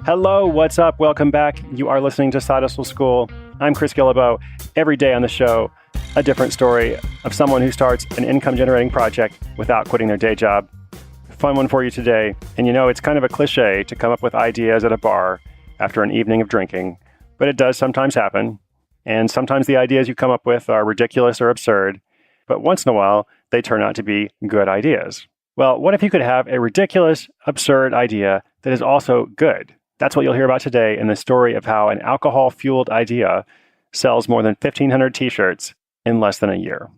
Hello, what's up? Welcome back. You are listening to Side Hustle School. I'm Chris Gillibo. Every day on the show, a different story of someone who starts an income-generating project without quitting their day job. Fun one for you today. And you know, it's kind of a cliche to come up with ideas at a bar after an evening of drinking, but it does sometimes happen. And sometimes the ideas you come up with are ridiculous or absurd, but once in a while, they turn out to be good ideas. Well, what if you could have a ridiculous, absurd idea that is also good? That's what you'll hear about today in the story of how an alcohol-fueled idea sells more than 1,500 t-shirts in less than a year.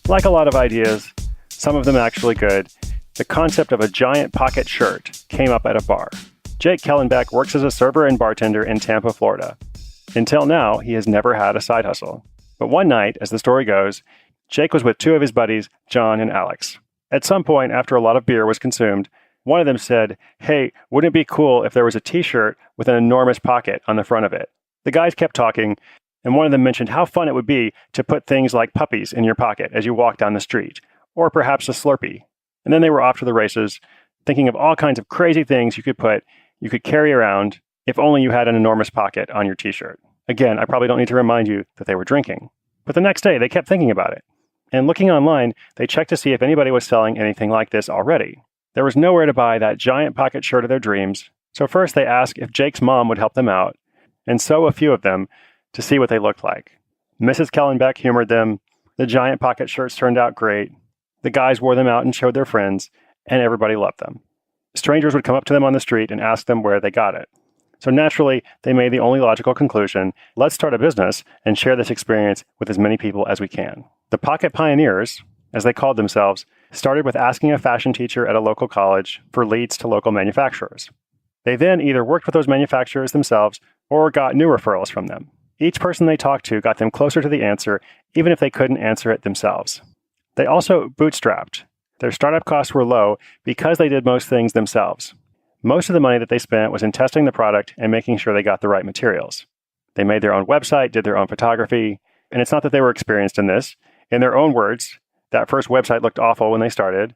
Like a lot of ideas, some of them actually good, the concept of a giant pocket shirt came up at a bar. Jake Kellenbeck works as a server and bartender in Tampa, Florida. Until now, he has never had a side hustle. But one night, as the story goes, Jake was with two of his buddies, John and Alex. At some point, after a lot of beer was consumed, one of them said, "Hey, wouldn't it be cool if there was a t-shirt with an enormous pocket on the front of it?" The guys kept talking, and one of them mentioned how fun it would be to put things like puppies in your pocket as you walk down the street, or perhaps a Slurpee. And then they were off to the races, thinking of all kinds of crazy things you could carry around if only you had an enormous pocket on your t-shirt. Again, I probably don't need to remind you that they were drinking. But the next day, they kept thinking about it. And looking online, they checked to see if anybody was selling anything like this already. There was nowhere to buy that giant pocket shirt of their dreams. So first they asked if Jake's mom would help them out, and sew a few of them to see what they looked like. Mrs. Kellenbeck humored them. The giant pocket shirts turned out great. The guys wore them out and showed their friends, and everybody loved them. Strangers would come up to them on the street and ask them where they got it. So naturally, they made the only logical conclusion: let's start a business and share this experience with as many people as we can. The Pocket Pioneers, as they called themselves, started with asking a fashion teacher at a local college for leads to local manufacturers. They then either worked with those manufacturers themselves or got new referrals from them. Each person they talked to got them closer to the answer, even if they couldn't answer it themselves. They also bootstrapped. Their startup costs were low because they did most things themselves. Most of the money that they spent was in testing the product and making sure they got the right materials. They made their own website, did their own photography, and it's not that they were experienced in this. In their own words, that first website looked awful when they started,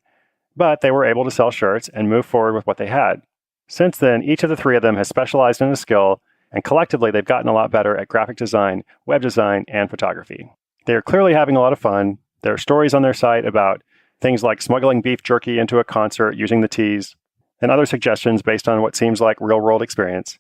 but they were able to sell shirts and move forward with what they had. Since then, each of the three of them has specialized in a skill, and collectively they've gotten a lot better at graphic design, web design, and photography. They are clearly having a lot of fun. There are stories on their site about things like smuggling beef jerky into a concert using the teas, and other suggestions based on what seems like real-world experience.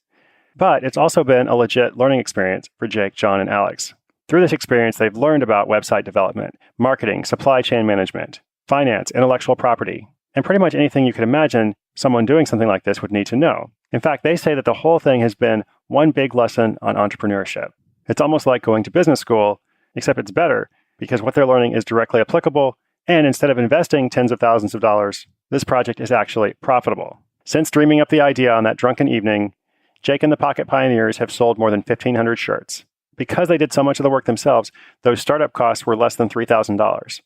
But it's also been a legit learning experience for Jake, John, and Alex. Through this experience, they've learned about website development, marketing, supply chain management, finance, intellectual property, and pretty much anything you could imagine someone doing something like this would need to know. In fact, they say that the whole thing has been one big lesson on entrepreneurship. It's almost like going to business school, except it's better because what they're learning is directly applicable, and instead of investing tens of thousands of dollars, this project is actually profitable. Since dreaming up the idea on that drunken evening, Jake and the Pocket Pioneers have sold more than 1,500 shirts. Because they did so much of the work themselves, those startup costs were less than $3,000.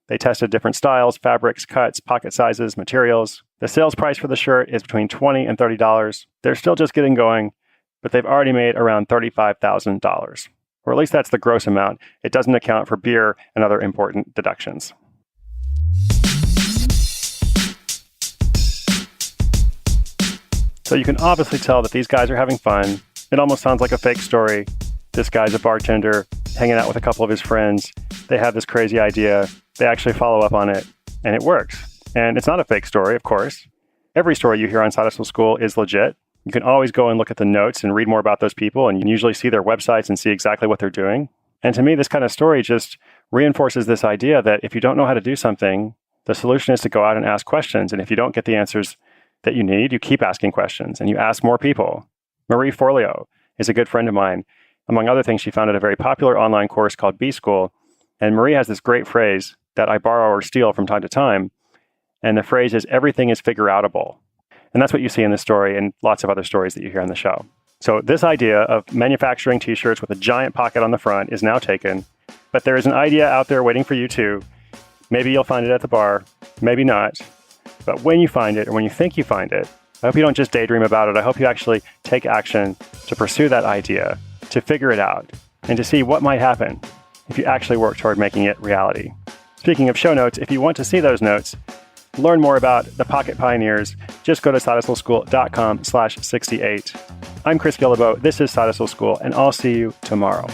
They tested different styles, fabrics, cuts, pocket sizes, materials. The sales price for the shirt is between $20 and $30. They're still just getting going, but they've already made around $35,000. Or at least that's the gross amount. It doesn't account for beer and other important deductions. So you can obviously tell that these guys are having fun. It almost sounds like a fake story. This guy's a bartender, hanging out with a couple of his friends. They have this crazy idea. They actually follow up on it, and it works. And it's not a fake story, of course. Every story you hear on Side Hustle School is legit. You can always go and look at the notes and read more about those people, and you can usually see their websites and see exactly what they're doing. And to me, this kind of story just reinforces this idea that if you don't know how to do something, the solution is to go out and ask questions. And if you don't get the answers that you need, you keep asking questions and you ask more people. Marie Forleo is a good friend of mine. Among other things, she founded a very popular online course called B School. And Marie has this great phrase that I borrow or steal from time to time. And the phrase is, everything is figure-outable. And that's what you see in this story and lots of other stories that you hear on the show. So this idea of manufacturing t-shirts with a giant pocket on the front is now taken. But there is an idea out there waiting for you too. Maybe you'll find it at the bar, maybe not. But when you find it, or when you think you find it, I hope you don't just daydream about it. I hope you actually take action to pursue that idea, to figure it out, and to see what might happen if you actually work toward making it reality. Speaking of show notes, if you want to see those notes, learn more about the Pocket Pioneers, just go to sidehustleschool.com/68. I'm Chris Guillebeau. This is Side Hustle School, and I'll see you tomorrow.